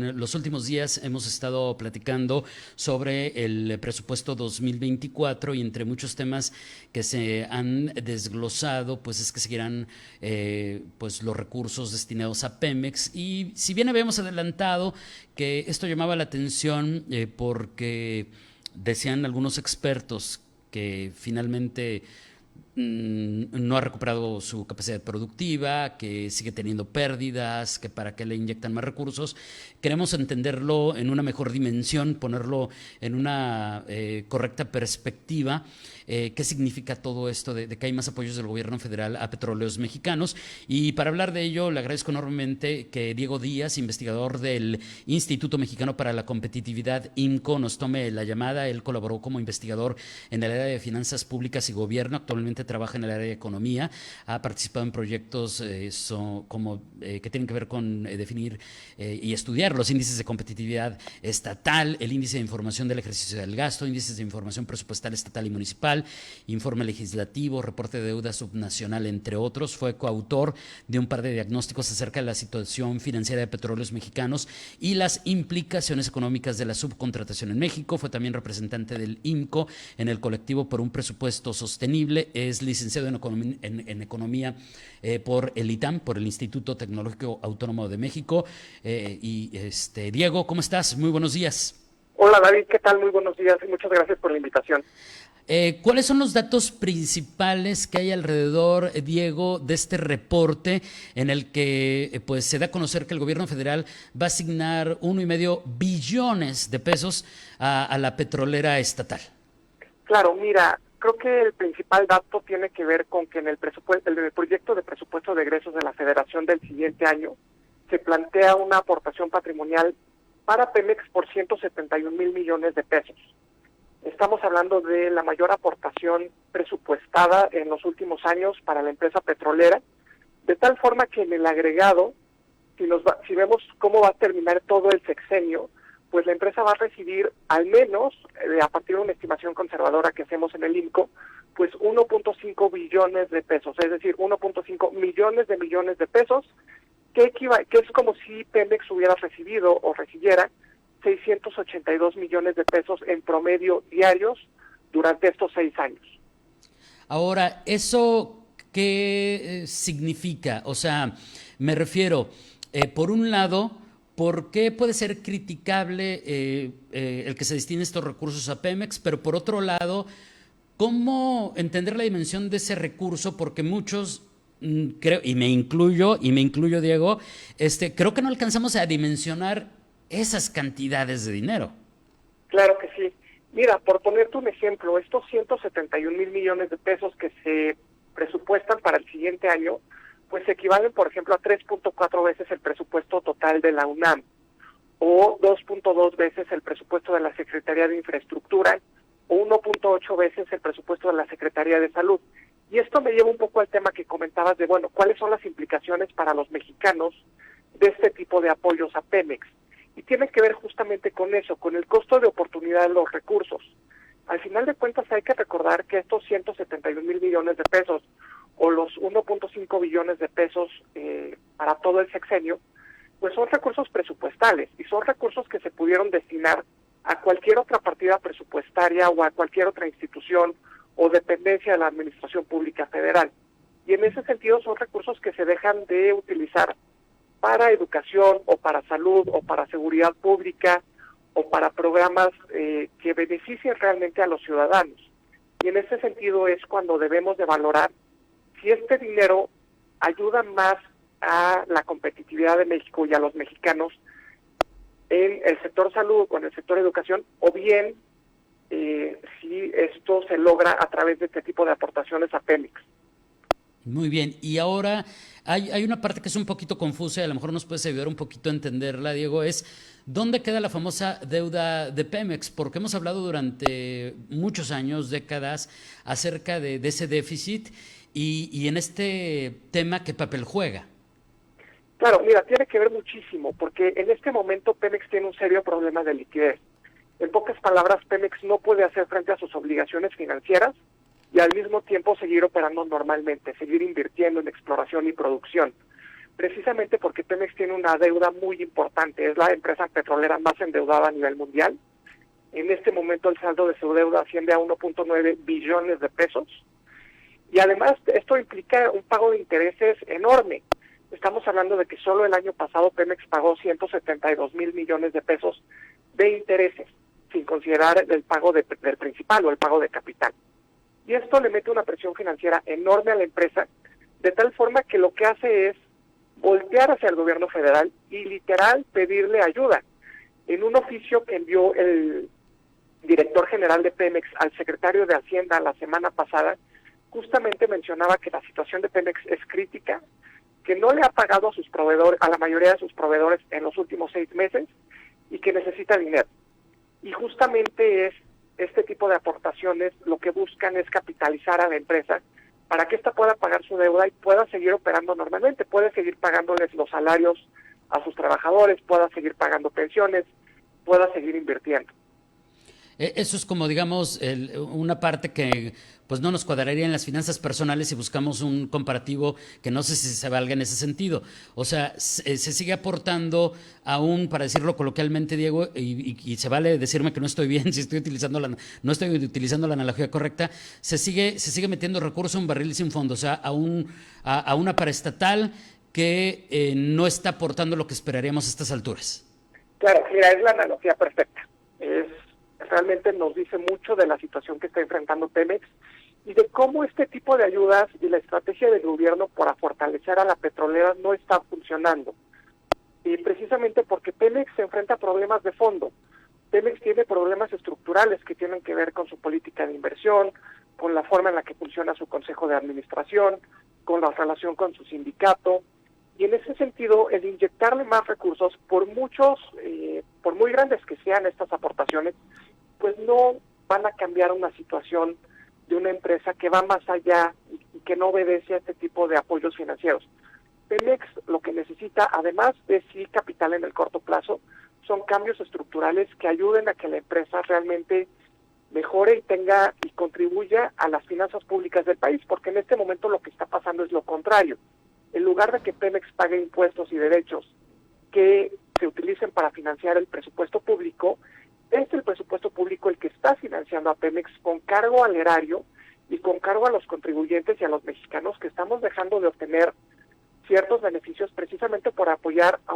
en los últimos días hemos estado platicando sobre el presupuesto 2024 y entre muchos temas que se han desglosado, pues es que seguirán pues los recursos destinados a Pemex. Y si bien habíamos adelantado que esto llamaba la atención porque decían algunos expertos que finalmente no ha recuperado su capacidad productiva, que sigue teniendo pérdidas, que para qué le inyectan más recursos. Queremos entenderlo en una mejor dimensión, ponerlo en una correcta perspectiva. ¿Qué significa todo esto de que hay más apoyos del gobierno federal a petróleos mexicanos? Y para hablar de ello, le agradezco enormemente que Diego Díaz, investigador del Instituto Mexicano para la Competitividad, IMCO, nos tome la llamada. Él colaboró como investigador en el área de finanzas públicas y gobierno, actualmente trabaja en el área de economía, ha participado en proyectos que tienen que ver con definir y estudiar los índices de competitividad estatal, el índice de información del ejercicio del gasto, índices de información presupuestal estatal y municipal, informe legislativo, reporte de deuda subnacional, entre otros. Fue coautor de un par de diagnósticos acerca de la situación financiera de petróleos mexicanos y las implicaciones económicas de la subcontratación en México. Fue también representante del IMCO en el colectivo por un presupuesto sostenible. Es licenciado en economía por el ITAM, por el Instituto Tecnológico Autónomo de México. Diego, ¿cómo estás? Muy buenos días. Hola David, ¿qué tal? Muy buenos días y muchas gracias por la invitación. ¿Cuáles son los datos principales que hay alrededor, Diego, de este reporte en el que pues se da a conocer que el gobierno federal va a asignar 1.5 billones de pesos a la petrolera estatal? Claro, mira, creo que el principal dato tiene que ver con que en el proyecto de presupuesto de egresos de la Federación del siguiente año se plantea una aportación patrimonial para Pemex por 171,000 millones de pesos. Estamos hablando de la mayor aportación presupuestada en los últimos años para la empresa petrolera, de tal forma que en el agregado, si vemos cómo va a terminar todo el sexenio, pues la empresa va a recibir al menos, a partir de una estimación conservadora que hacemos en el IMCO, pues 1.5 billones de pesos, es decir, 1.5 millones de pesos, que es como si Pemex hubiera recibido o recibiera 682 millones de pesos en promedio diarios durante estos 6 años. Ahora, ¿eso qué significa? O sea, me refiero, por un lado, ¿por qué puede ser criticable el que se destine estos recursos a Pemex? Pero por otro lado, ¿cómo entender la dimensión de ese recurso? Porque muchos, creo, y me incluyo, Diego, creo que no alcanzamos a dimensionar esas cantidades de dinero. Claro que sí. Mira, por ponerte un ejemplo, estos 171,000 millones de pesos que se presupuestan para el siguiente año, pues equivalen, por ejemplo, a 3.4 veces el presupuesto total de la UNAM, o 2.2 veces el presupuesto de la Secretaría de Infraestructura, o 1.8 veces el presupuesto de la Secretaría de Salud. Y esto me lleva un poco al tema que comentabas de, bueno, ¿cuáles son las implicaciones para los mexicanos de este tipo de apoyos a Pemex? Y tiene que ver justamente con eso, con el costo de oportunidad de los recursos. Al final de cuentas hay que recordar que estos 171,000 millones de pesos o los 1.5 billones de pesos para todo el sexenio, pues son recursos presupuestales y son recursos que se pudieron destinar a cualquier otra partida presupuestaria o a cualquier otra institución o dependencia de la Administración Pública Federal. Y en ese sentido son recursos que se dejan de utilizar para educación o para salud o para seguridad pública o para programas que beneficien realmente a los ciudadanos. Y en ese sentido es cuando debemos de valorar si este dinero ayuda más a la competitividad de México y a los mexicanos en el sector salud o en el sector educación, o bien si esto se logra a través de este tipo de aportaciones a Pemex. Muy bien, y ahora hay una parte que es un poquito confusa y a lo mejor nos puedes ayudar un poquito a entenderla, Diego, es ¿dónde queda la famosa deuda de Pemex? Porque hemos hablado durante muchos años, décadas, acerca de ese déficit y en este tema, ¿qué papel juega? Claro, mira, tiene que ver muchísimo, porque en este momento Pemex tiene un serio problema de liquidez. En pocas palabras, Pemex no puede hacer frente a sus obligaciones financieras y al mismo tiempo seguir operando normalmente, seguir invirtiendo en exploración y producción. precisamente porque Pemex tiene una deuda muy importante, es la empresa petrolera más endeudada a nivel mundial. En este momento el saldo de su deuda asciende a 1.9 billones de pesos, y además esto implica un pago de intereses enorme. Estamos hablando de que solo el año pasado Pemex pagó 172 mil millones de pesos de intereses, sin considerar el pago del principal o el pago de capital. Y esto le mete una presión financiera enorme a la empresa, de tal forma que lo que hace es voltear hacia el gobierno federal y literal pedirle ayuda. En un oficio que envió el director general de Pemex al secretario de Hacienda la semana pasada, justamente mencionaba que la situación de Pemex es crítica, que no le ha pagado a sus proveedores, a la mayoría de sus proveedores en los últimos 6 meses, y que necesita dinero. Y justamente es este tipo de aportaciones lo que buscan es capitalizar a la empresa para que ésta pueda pagar su deuda y pueda seguir operando normalmente, puede seguir pagándoles los salarios a sus trabajadores, pueda seguir pagando pensiones, pueda seguir invirtiendo. Eso es como, digamos, una parte que pues no nos cuadraría en las finanzas personales si buscamos un comparativo que no sé si se valga en ese sentido. O sea, se sigue aportando aún, para decirlo coloquialmente, Diego, y se vale decirme que no estoy bien si estoy utilizando no estoy utilizando la analogía correcta, se sigue metiendo recursos a un barril sin fondo, o sea, a una paraestatal que no está aportando lo que esperaríamos a estas alturas. Claro, mira, es la analogía perfecta. Realmente nos dice mucho de la situación que está enfrentando Pemex y de cómo este tipo de ayudas y la estrategia del gobierno para fortalecer a la petrolera no está funcionando. Y precisamente porque Pemex se enfrenta a problemas de fondo. Pemex tiene problemas estructurales que tienen que ver con su política de inversión, con la forma en la que funciona su consejo de administración, con la relación con su sindicato. Y en ese sentido, el inyectarle más recursos, por muy grandes que sean estas aportaciones, pues no van a cambiar una situación de una empresa que va más allá y que no obedece a este tipo de apoyos financieros. Pemex lo que necesita, además de sí capital en el corto plazo, son cambios estructurales que ayuden a que la empresa realmente mejore y contribuya a las finanzas públicas del país, porque en este momento lo que está pasando es lo contrario. En lugar de que Pemex pague impuestos y derechos que se utilicen para financiar el presupuesto público, es el presupuesto público el que está financiando a Pemex con cargo al erario y con cargo a los contribuyentes y a los mexicanos que estamos dejando de obtener ciertos beneficios precisamente por apoyar a una